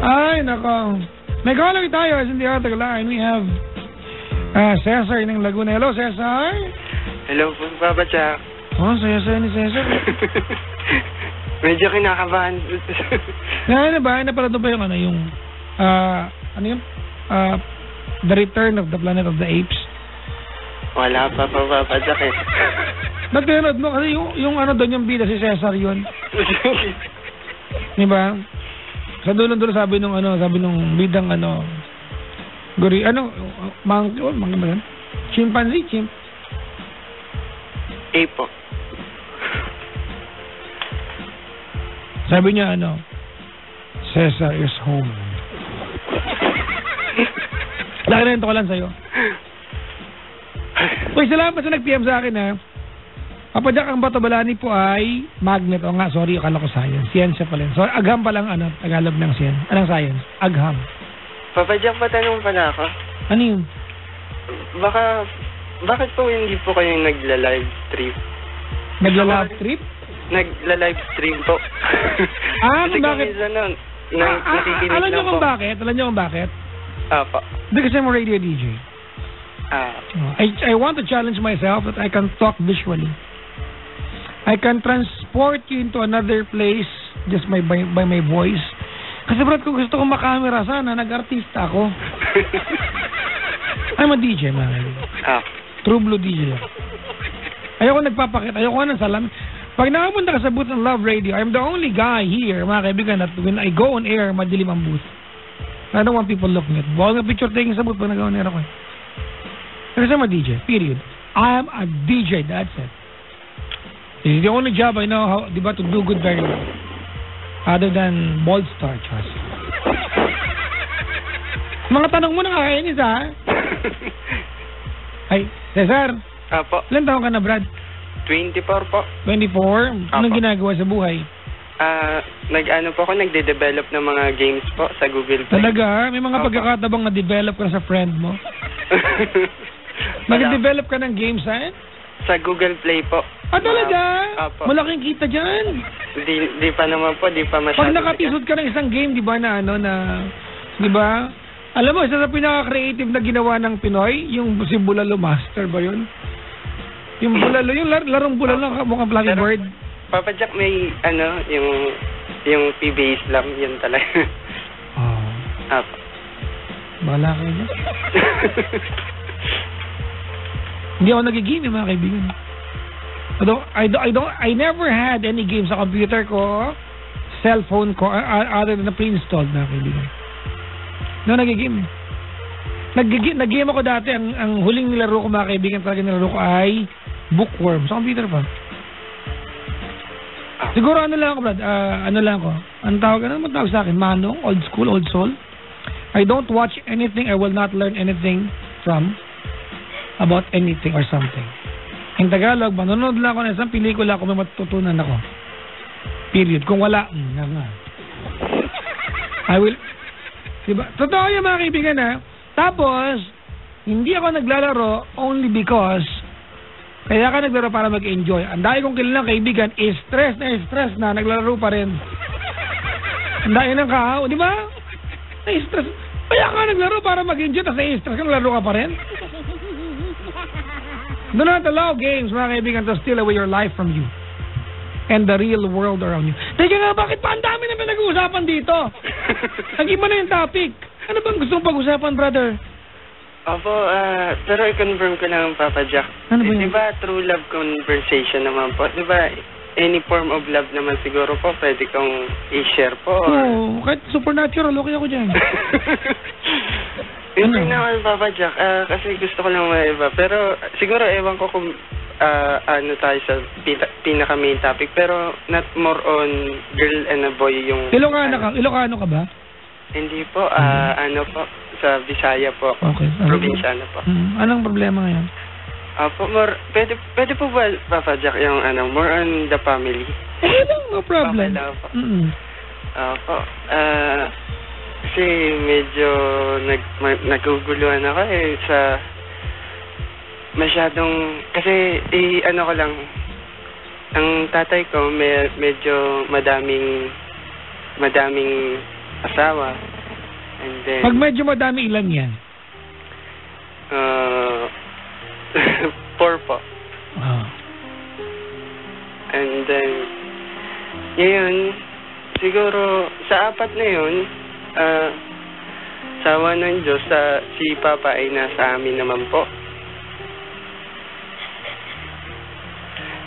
Ay, nako. May caller tayo in the other line. We have Cesar ng Laguna. Hello, Cesar. Hello po, Papa Jack. Oh, saya ni Cesar. Medyo kinakabahan. Napanood ba yung The Return of the Planet of the Apes? Wala pa, Papa Jack eh. Nagpanood mo kasi yung doon yung bida si Cesar yun. Diba? Sa dulo sabi nung bidang monkey ba yan? Chimpanzee. Ape po. Sabi niya Cesar is home. Nakinento ko lang sa'yo. Uy, salamat sa nag-PM sa akin ha. Papa Jack, ang Batabalani po ay magnet. O nga, sorry, akala ko science. Siyensya pala. So, agham palang Tagalog ng science. Anong science? Agham. Papa Jack, patanong pala ako. Ano yun? Bakit po hindi po kayo nagla-live stream? Nagla-live trip? Nagla-live stream po. Kasi bakit? Alam niyo kung bakit? Alam niyo kung bakit? Apa. Because I'm a radio DJ. I want to challenge myself that I can talk visually. I can transport you into another place just by my voice. Kasi bro, kung gusto ko makamera sana, nag-artista ako. I'm a DJ, man. True blue DJ. Ayoko nagpapakita. Ayoko ng salam. Pag nakapunta ka sa booth ng Love Radio, I'm the only guy here, mga kaibigan, that when I go on air, madilim ang booth. I don't want people looking at me. Bawal nga picture taking sa booth pag nag-on air ako. Because I'm a DJ, period. I am a DJ, that's it. This is the only job I know how, diba, to do good very well. Other than Bold Star, trust. Mga tanong mo nakakainis, ha? Ay, Cesar. Apo. Ilan taon ka na, Brad? 24 po. 24? Anong ginagawa sa buhay? Nagde-develop ng mga games po sa Google Play. Talaga? May mga pagkakatabang na-develop ka sa friend mo? Nag-develop ka ng games, ha? Sa Google Play po. Talaga? Apo. Malaking kita dyan. Di pa naman po, di pa masyado. Pag nakapisod ka ng isang game, di ba, di ba? Alam mo, isa sa pinaka-creative na ginawa ng Pinoy, yung si Bulalo Master ba yun? Yung Bulalo, yung larong Bulalo, mukhang Flappy Bird. Papa Jack, may, yung PBA Slam, yun talaga. Apo. Bahala kayo na. Hindi ako nagigame, mga kaibigan. I never had any games sa computer ko, cellphone ko, other than na pre-installed, mga kaibigan. No, nagigame. Nag-game ako dati, ang huling nilaro ko, mga kaibigan, talaga nilaro ko ay Bookworm. Sa computer pa. Siguro ano lang ako, Brad, Ang tawag sa akin? Manong, old school, old soul. I don't watch anything, I will not learn anything about anything or something. In Tagalog, manonood lang ako ng isang pelikula kung may matutunan ako. Period. Kung wala, nga. I will... Diba? Totoo yung mga kaibigan, ha? Tapos, hindi ako naglalaro only because kaya ka naglaro para mag-enjoy. Ang dahil kong kilalang kaibigan, stress na, naglalaro pa rin. Ang dahil ng kahaw, di ba? Na-stress. Kaya ka naglaro para mag-enjoy, tapos na-stress ka, naglaro ka pa rin. Do not allow games, mga kaibigan, to steal away your life from you and the real world around you. Teka nga, bakit pa ang dami na pinag-uusapan dito? Nag-iba na yung topic. Ano bang gusto mong pag-usapan, brother? Opo, pero i-confirm ko lang, Papa Jack. Ano ba yun? Diba true love conversation naman po? Diba any form of love naman siguro po pwede kong i-share po? Oo, kahit supernatural, okay ako dyan. Hindi naman, Papa Jack. Kasi gusto ko lang maiba. Pero siguro ewan ko kung ano tayo sa pinaka main topic. Pero not more on girl and a boy yung... Ilocano ka ba? Hindi po. Ano po, sa Visaya po ako. Okay. Probinsyano po. Anong problema ngayon? Pwede po ba, Papa Jack, yung more on the family? Okay lang, no problem. Okay lang po. Kasi medyo naguguluhan ako sa masyadong, kasi ano ko lang, ang tatay ko medyo madaming asawa. And then, Pag medyo madami, ilan yan? 4 po. Oh. And then, ngayon, siguro, sa 4 na yun, sawa ng Diyos, si Papa ay nasa amin naman po.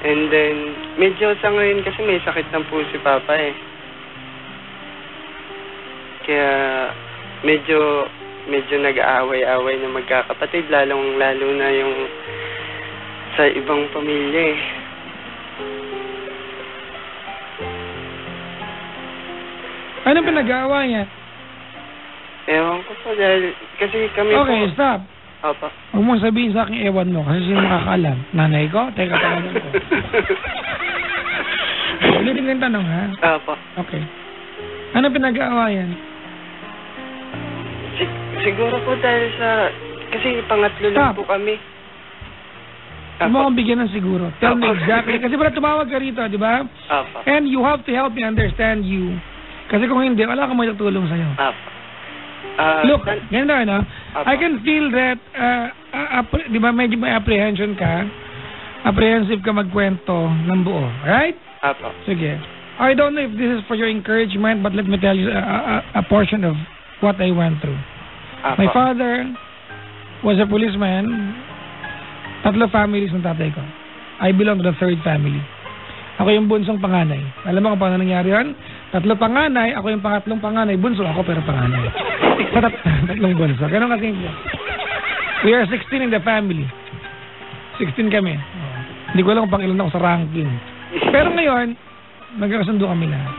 And then, medyo sa ngayon kasi may sakit na po si Papa eh. Kaya, medyo nag-aaway-aaway na magkakapatid, lalong-lalo na yung sa ibang pamilya eh. Anong pinag-aawa niya? Ewan ko po dahil, kasi kami Okay, po... stop. Opo. Huwag mong sabihin sa akin ewan mo kasi sino makakaalam? Nanay ko? Teka, tawagan ko. Ulitin ko yung tanong, ha? Opo. Okay. Ano pinag-aawayan? Siguro po dahil sa... Kasi pangatlo lang Stop. po kami. Huwag mo akong bigyan ng siguro. Tell me exactly. Kasi pala tumawag ka rito, di ba? Opo. And you have to help me understand you. Kasi kung hindi, wala akong matutulong sa'yo. Opo. Look, ganito, no? Opo. I can feel that, di ba, medyo may apprehension ka. Apprehensive ka magkwento ng buo. Right? Opo. Sige. I don't know if this is for your encouragement, but let me tell you a portion of what I went through. Opo. My father was a policeman. 3 families ng tatay ko. I belong to the 3rd family. Ako yung bunsong panganay. Alam mo kung paano nangyari yun? 3 panganay, ako yung pangatlong panganay. Bunso ako pero panganay. Sa 3 bunso. Ganun kasi. We are 16 in the family. 16 kami. Hindi ko alam kung pang ilan ako sa ranking. Pero ngayon, nagkakasundo kami lahat.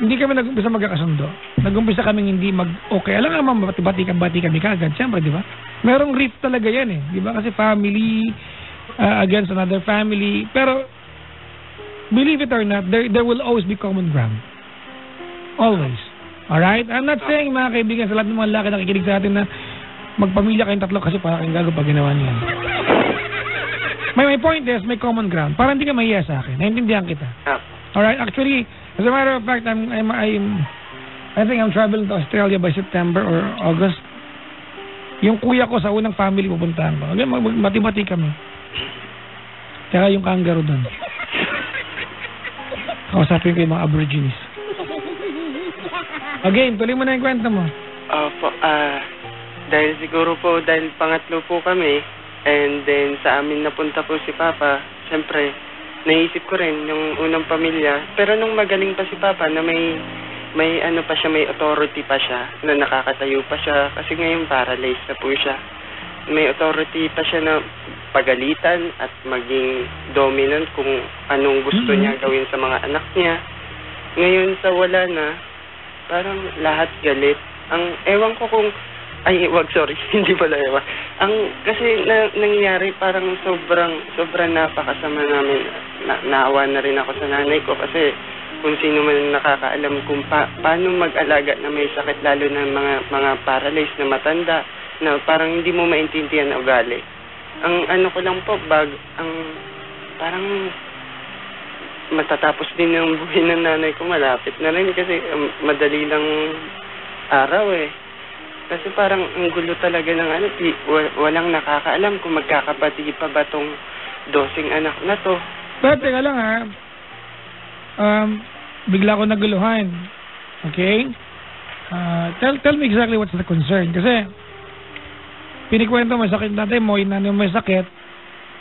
Hindi kami nag-umpisa magkakasundo. Nag-umpisa kaming hindi okay. Alam naman, bati kami kagad. Siyempre, di ba? Merong rift talaga yan eh. Di ba? Kasi family against another family. Pero, believe it or not, there will always be common ground. Always. Alright? I'm not saying, mga kaibigan, sa lahat ng mga lalaki na nakikinig sa atin na magpamilya kayong 3 kasi para kayong gago pag ginawa niyo yan. My point is, may common ground. Para hindi ka mahiya sa akin. Naintindihan kita. Alright? Actually, as a matter of fact, I think I'm traveling to Australia by September or August. Yung kuya ko sa unang family pupuntahan ko. Mati-mati kami. Tsaka yung kangaroo doon. Kausapin ko yung mga aborigines. Again, tuloy mo na yung kwento mo. Opo, dahil siguro po, dahil pangatlo po kami, and then sa amin napunta po si Papa, siyempre, naisip ko rin yung unang pamilya. Pero nung magaling pa si Papa na may ano pa siya, may authority pa siya, na nakakatayo pa siya, kasi ngayon paralyzed na po siya. May authority pa siya na pagalitan at maging dominant kung anong gusto niya gawin sa mga anak niya. Ngayon sa wala na, parang lahat galit. Ang ewan ko kung, hindi pala ewan. Kasi nangyayari parang sobrang napakasama namin. Naawa na rin ako sa nanay ko kasi kung sino man nakakaalam kung paano mag-alaga na may sakit, lalo na mga paralyzed na matanda na parang hindi mo maintindihan ang ugali. Ang ano ko lang po, parang matatapos din ang buhay ng nanay ko, malapit na rin kasi madali lang araw eh. Kasi parang ang gulo talaga ng walang nakakaalam kung magkakapatid pa ba tong 12 anak na to. Pero teka lang ha, bigla ko naguluhan. Okay? Tell me exactly what's the concern. Kasi, pinikwento mo, sakit natin mo, inano may sakit,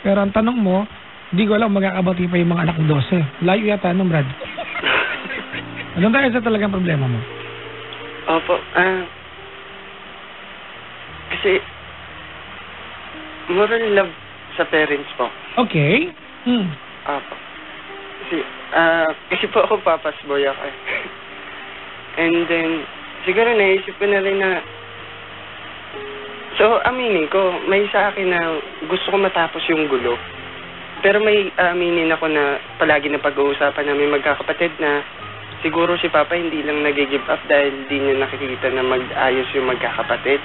pero ang tanong mo, hindi ko alam magkakabati pa yung mga anak ng 12. Layo yata, no, Brad? Anong tayo sa talagang problema mo? Opo, kasi, moral love sa parents po. Okay. Opo. Kasi po ako papas boy ako eh. And then, siguro naisip ko na rin na, so, aminin ko, may sa akin na gusto ko matapos yung gulo. Pero may aminin ako na palagi na pag-uusapan namin magkakapatid na siguro si Papa hindi lang nag-give up dahil di niya nakikita na mag-ayos yung magkakapatid.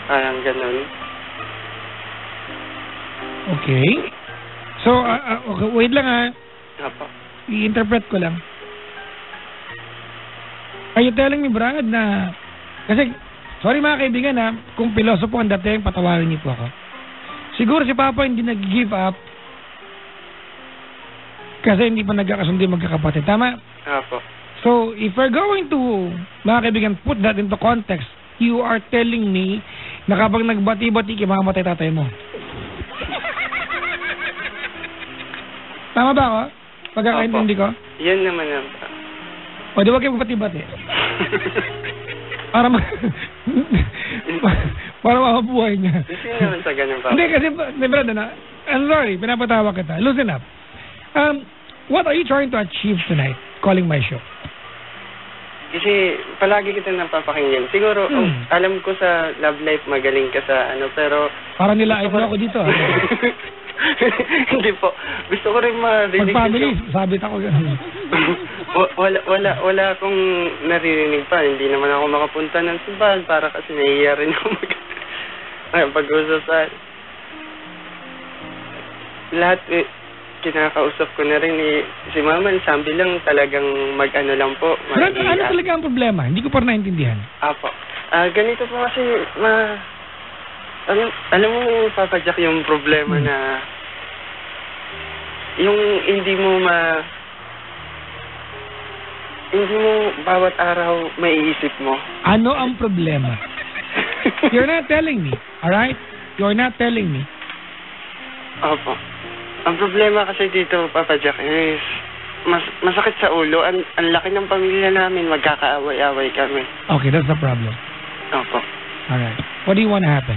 Parang ganun. Okay. So, okay, wait lang ha. Opo. I-interpret ko lang. Are you telling me, Brad, na... Kasi, sorry mga kaibigan ha, kung pilosopo ang dating, patawarin niyo po ako. Siguro si Papa hindi nag-give up kasi hindi pa nagkakasundo yung magkakapatid. Tama? Opo. So, if we're going to, mga kaibigan, put that into context, you are telling me na kapag nagbati-bati kayo, makamatay tatay mo. Tama ba ako? Pagkakaintindi ko? Yan naman ang... O, di ba kayo magbati-bati? Para para makabuhay niya. Hindi naman sa ganun pa. Hindi kasi, Brad, I'm sorry, pinapatawa kita. Listen up. What are you trying to achieve tonight, calling my show? Kasi palagi kita napapakinggan. Siguro, alam ko sa love life magaling ka sa ano, pero... Parang nilait mo ako dito. Hindi po. Gusto ko rin marinig. Pag-family, sabit ako gano'n. Wala akong naririnig pa. Hindi naman ako makapunta ng simbahan para kasi nahihiya rin ako pag-usap sa... Lahat, kinakausap ko na rin si Mama, sabi lang talagang mag-ano lang po. Ano talaga ang problema? Hindi ko pa naintindihan. Apo. Ganito po kasi, alam mo, Papa Jack, yung problema na yung hindi mo bawat araw maiisip mo. Ano ang problema? You're not telling me, alright? You're not telling me. Opo. Ang problema kasi dito, Papa Jack, is masakit sa ulo. Ang laki ng pamilya namin, magkakaaway-away kami. Okay, that's the problem. Opo. Alright. What do you want to happen?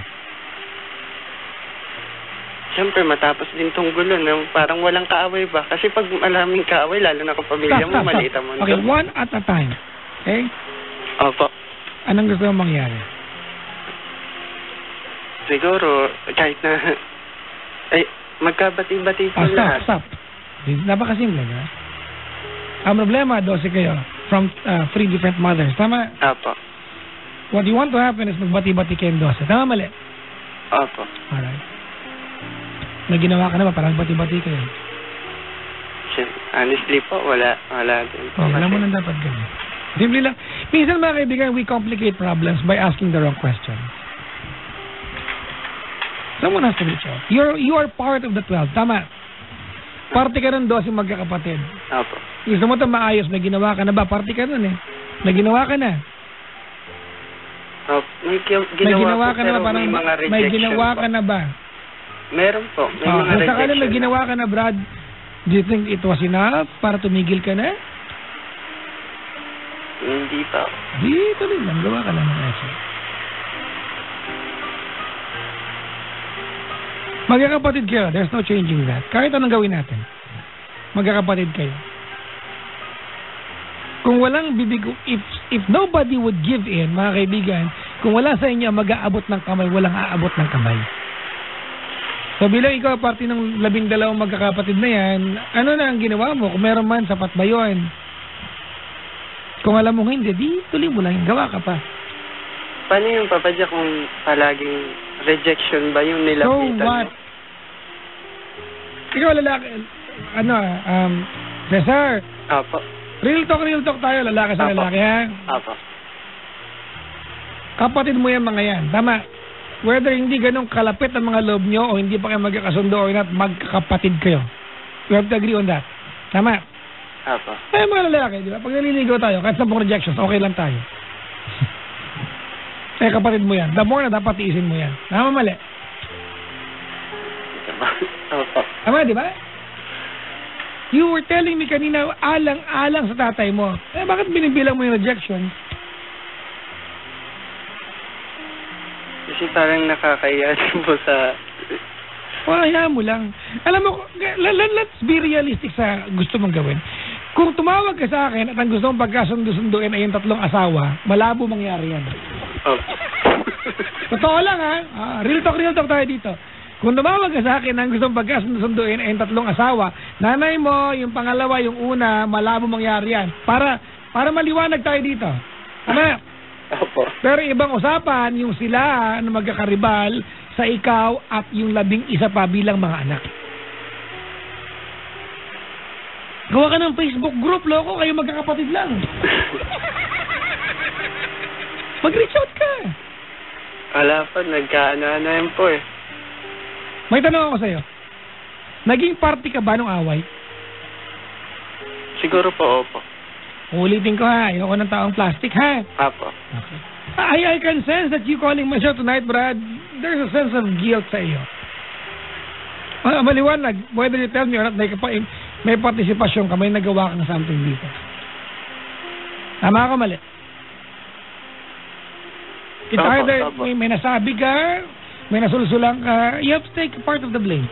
Siyempre, matapos din tong gulo na parang walang kaaway ba? Kasi pag malaming kaaway, lalo na kung pamilya mo, maliit ang mundo. Okay, one at a time. Okay? Opo. Anong gusto mong mangyari? Siguro, kahit na... magkabati-bati po lahat. Stop. Napakasimple, di ba? Ang problema, 12 kayo from 3 different mothers. Tama? Opo. What you want to happen is magbati-bati kayong 12. Tama, mali? Opo. Alright. May ginawa ka na ba? Parang bati-bati kayo. Honestly po, wala din po. Wala mo nang dapat gawin. Simple lang. Minsan mga kaibigan, we complicate problems by asking the wrong question. Someone has to reach out. You are part of the 12. Tama. Party ka ng 12 magkakapatid. Opo. Gusto mo ito maayos, may ginawa ka na ba? Party ka nun eh. May ginawa ka na. May ginawa ka na ba? Parang, may ginawa ka na ba? Meron po. May mga rejection. Sakali may ginawa ka na, Brad, do you think it was enough para tumigil ka na? Hindi pa. Dito lang. Gawa ka lang ng effort. Magkakapatid kayo. There's no changing that. Kahit anong gawin natin. Magkakapatid kayo. Kung walang bibig, if nobody would give in, mga kaibigan, kung wala sa inyo mag-aabot ng kamay, walang aabot ng kamay. So bilang ikaw parte ng 12 magkakapatid na yan, ano na ang ginawa mo? Kung meron man, sapat ba yun? Kung alam mo hindi, di tuloy mo lang, gawa ka pa. Paano yung Papa Jack kung palaging rejection ba yung nilapitan? So what? Ikaw lalaki, Cesar. Apo. Real talk tayo, lalaki sa lalaki, ha? Apo. Kapatid mo yan mga yan, tama? Whether hindi ganun kalapit ang mga loob nyo o hindi pa kayo magkakasundo or not, magkakapatid kayo. You have to agree on that. Tama? Apo. Ay, mga lalaki, di ba? Pag naliligaw tayo, kahit 10 rejections, okay lang tayo. Eh, kapatid mo yan. The more na dapat tiisin mo yan. Tama, mali? Opo. Tama, di ba? You were telling me kanina, alang-alang sa tatay mo. Eh, bakit binibilang mo yung rejection? Kasi parang nakakaya din po sa... Hayaan mo lang. Alam mo, let's be realistic sa gusto mong gawin. Kung tumawag ka sa akin at ang gusto mong pagkasundo-sunduin ay yung 3 asawa, malabo mangyari yan. Oh. Totoo lang ha. Real talk tayo dito. Kung tumawag ka sa akin ang gusto mong pagkasundo-sunduin ay yung 3 asawa, nanay mo, yung pangalawa, yung una, malabo mangyari yan. Para maliwanag tayo dito. Tama? Opo. Pero ibang usapan, yung sila na magkakaribal sa ikaw at yung 11 pa bilang mga anak. Gawa ka ng Facebook group, loko, kayo magkakapatid lang. Mag-reach out ka. Wala pa, nagkaano-ano yun po eh. May tanong ako sa'yo. Naging party ka ba nung away? Siguro po, opo. Ulitin ko ha. Ayoko ng taong plastic ha. Apo. Okay. I can sense that you calling my show tonight, Brad. There's a sense of guilt sa iyo. Maliwanag. Whether you tell me or not, may participation ka, may nagawa kang something dito. Tama ka, mali? It's either may nasabi ka, may nasulsulang ka, you have to take part of the blame.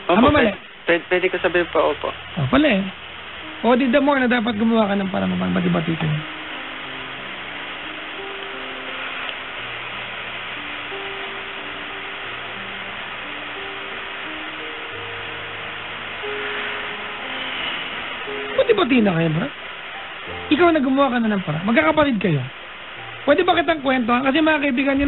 Opo, Tama, mali? Pwede ko sabihin po, opo. O, pala eh. O, di the more na dapat gumawa ka ng para mabati-bati ko. Bati-bati na kayo, bro. Ikaw na gumawa ka na ng para. Magkakapatid kayo. Pwede ba kitang kwento? Kasi mga kaibigan,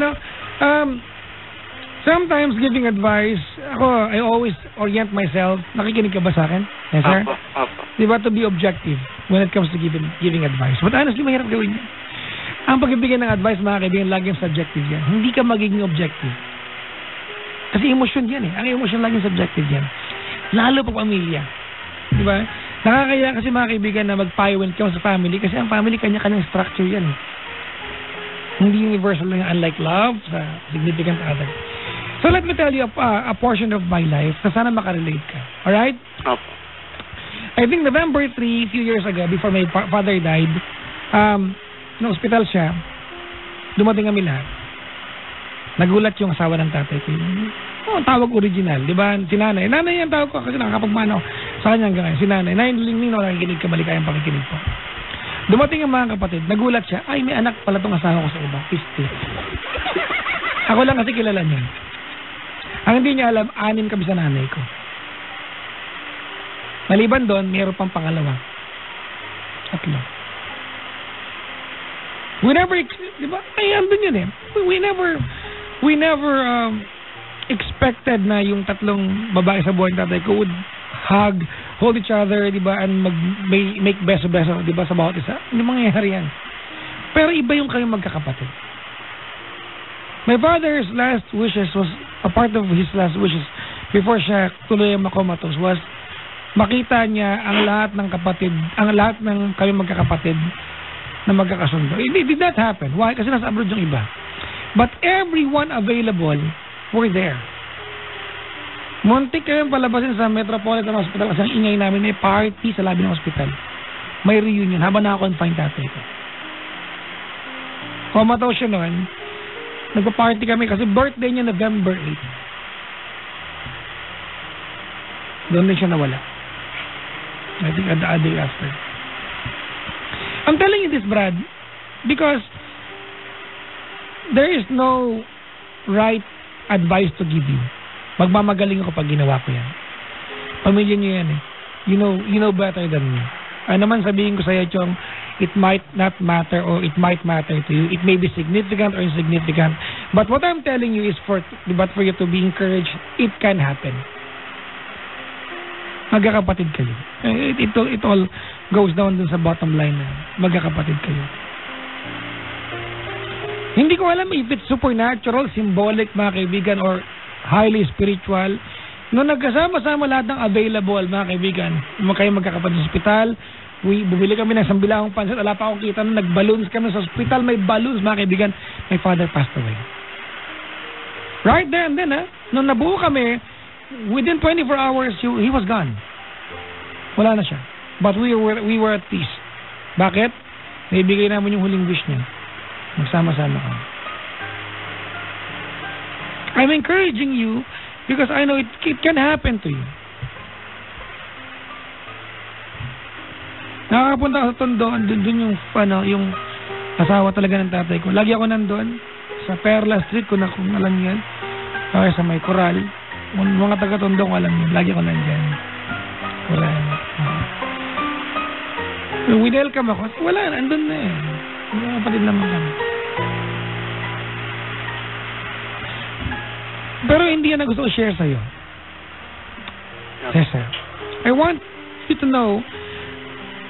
sometimes giving advice, I always orient myself. Nakikinig ka ba sa akin? Yes, sir? Apo. Diba, to be objective when it comes to giving advice. But honestly, mahirap gawin yan. Ang pagbibigay ng advice, mga kaibigan, laging subjective yan. Hindi ka magiging objective. Kasi emosyon yan eh. Ang emosyon laging subjective yan. Lalo pa pamilya. Diba? Nakakaya kasi mga kaibigan na magpayo when it comes to family kasi ang family kanya-kanyang structure yan eh. Hindi universal lang unlike love sa significant other. So let me tell you a portion of my life na sana makarelate ka. Alright? Opo. I think November 3, few years ago, before my father died, na-hospital siya, dumating kami lahat. Nagulat yung asawa ng tatay ko. Ang tawag original, di ba? Si nanay. Nanay ang tawag ko kasi nakakapagmano sa kanya hanggang ngayon. Si nanay. Nino, nakikinig ka, malikayang pakikinig po. Dumating ang mga kapatid, nagulat siya, ay may anak pala tong asawa ko sa iba. Pisti. Ako lang kasi kilala niya. Ang hindi niya alam, 6 kami sa nanay ko. Maliban doon, mayroon pang pangalawa. 3. We never, di ba? Ay, andun yun eh. We never expected na yung 3 babae sa buhay ng tatay ko would hug, hold each other, di ba? And make beso-beso, di ba? Sa bawat isa. Hindi mangyayari yan. Pero iba yung kayong magkakapatid. My father's last wishes was, a part of his last wishes before siya tuloy ang makomatose was makita niya ang lahat ng kayong magkakapatid na magkakasundo. It did not happen. Why? Kasi nasa abroad yung iba. But everyone available were there. Muntik kayong palabasin sa Metropolitan Hospital kasi ang ingay namin may party sa labi ng hospital. May reunion habang naka-confine tatay ko. Comatose siya noon. Nagpa-party kami kasi birthday niya November 8. Doon din siya nawala. I think a day after. I'm telling you this, Brad, because there is no right advice to give you. Magmamagaling ako pag ginawa ko yan. Pamilya niyo yan eh. You know better than me. Ano naman sabihin ko sa iyo, Chong, it might not matter or it might matter to you. It may be significant or insignificant. But what I'm telling you is for you to be encouraged, it can happen. Magkakapatid kayo. It all goes down dun sa bottom line na magkakapatid kayo. Hindi ko alam if it's supernatural, symbolic, mga kaibigan, or highly spiritual. Nung nagkasama-sama lahat ng available, mga kaibigan, kayo magkakapatid sa ospital, bumili kami ng sambilahong pansit, wala pa akong kita, nung nag-balloons kami sa ospital, may balloons, mga kaibigan, my father passed away. Right there and then, nung nabuo kami, within 24 hours, he was gone. Wala na siya. But we were at peace. Bakit? Naibigay namin yung huling wish niya. Magsama-sama kami. I'm encouraging you because I know it can happen to you. Nakakapunta ako sa Tondo, dun yung asawa talaga ng tatay ko. Lagi ako nandun sa Perla Street, kung alam yan. Okay, sa may Coral. Mga taga-Tondo ko alam yun. Lagi ako nandyan. Wala yan. Winelcome ako. Wala, andun na eh. Mga kapatid naman kami. Pero hindi yan na gusto ko share sa'yo. Yes, sir. I want you to know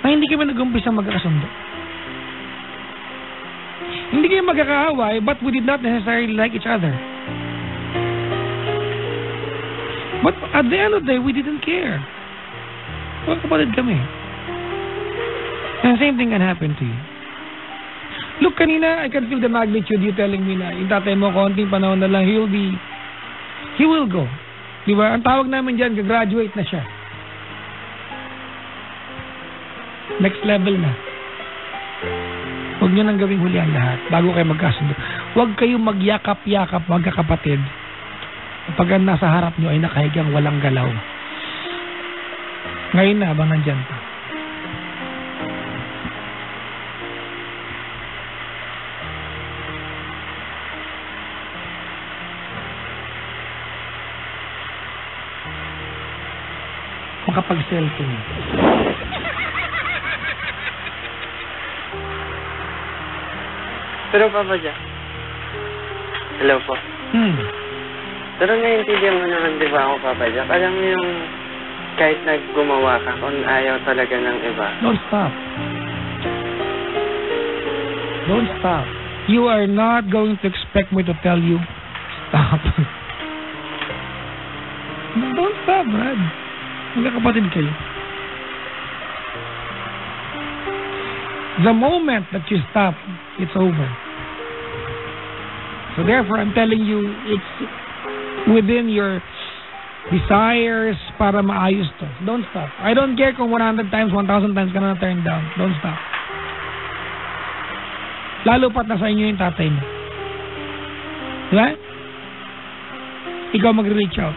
na hindi kami nag-umpisa magkakasundo. Hindi kayo magkakaaway, but we did not necessarily like each other. But at the end of the day, we didn't care. Kapatid kami. And the same thing can happen to you. Look, kanina, I can feel the magnitude you telling me na yung tatay mo, konting panahon na lang, he will go. Diba? Ang tawag namin dyan, graduate na siya. Next level na. Huwag nyo nang gawing huli ang lahat bago kayo magkasundo. Huwag kayong magyakap-yakap, magkakapatid. Kapag ang nasa harap nyo ay nakahigang walang galaw. Ngayon na, habang nandyan pa. Makapag-selfie. Pero Papa Jack. Hello po. Pero naiintindihan mo naman, di ba ako, Papa Jack? Alam mo yung kahit naggumawa ka, kung ayaw talaga ng iba. Don't stop. Don't stop. You are not going to expect me to tell you, stop. Don't stop, Brad. Magkakapatid kayo. The moment that you stop, it's over. So therefore, I'm telling you, it's within your desires para maayos to. Don't stop. I don't care kung 100 times, 1,000 times ka na turn down. Don't stop. Lalo pat nasa inyo yung tatay mo. Diba? Ikaw mag-reach out.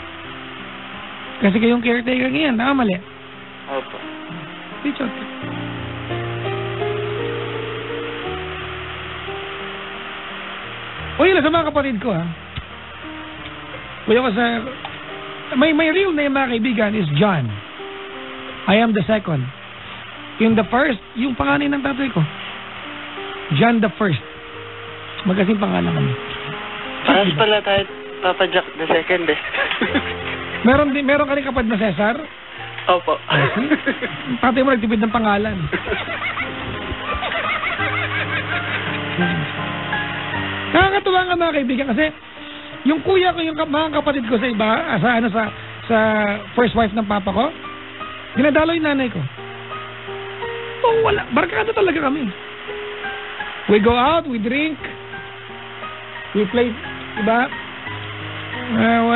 Kasi kayong caretaker ngayon, tama mali? Opo. Reach out. Uy, sa mga kapatid ko, ha? Kuya ko sa... My real name, mga kaibigan, is John. I am the second. Yung the first, yung panganay ng tatay ko. John the first. Magkasing pangalan kami. Paras pala tayo, Papa Jack the second, eh. Meron ka rin kapatid na Cesar? Opo. Tatay mo nagtipid ng pangalan. Nakakatuwa nga mga kaibigan kasi yung kuya ko, yung mga kapatid ko sa iba, sa first wife ng papa ko, dinadalo yung nanay ko. Oh, wala. Barkada talaga kami. We go out, we drink, we play, diba?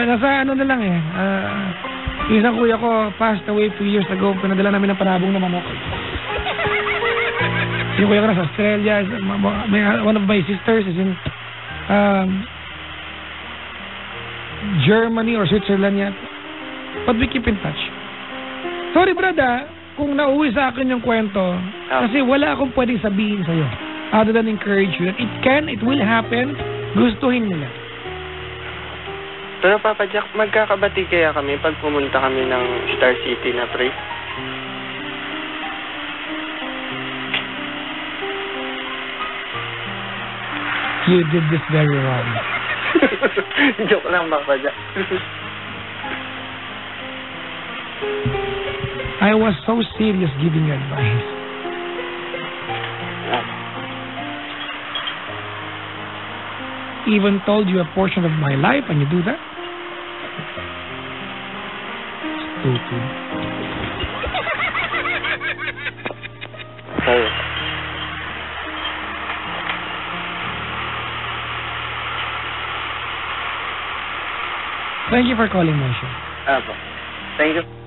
Nasa ano na lang eh. Yung isang kuya ko passed away 2 years ago, pinadala namin ng panabong na manok. Yung kuya ko nasa Australia, one of my sisters is in Germany or Switzerland yet. But we keep in touch. Sorry brada, kung nauwi sa akin yung kwento, kasi wala akong pwedeng sabihin sa'yo other than encourage you that it will happen, gustuhin nila. Pero Papa Jack, magkakabati kaya kami pag pumunta kami ng Star City na pre? You did this very wrong. Joke lang, Papa Jack. I was so serious giving you advice. Even told you a portion of my life and you do that? Stupid. Sorry. Thank you for calling my show. Thank you.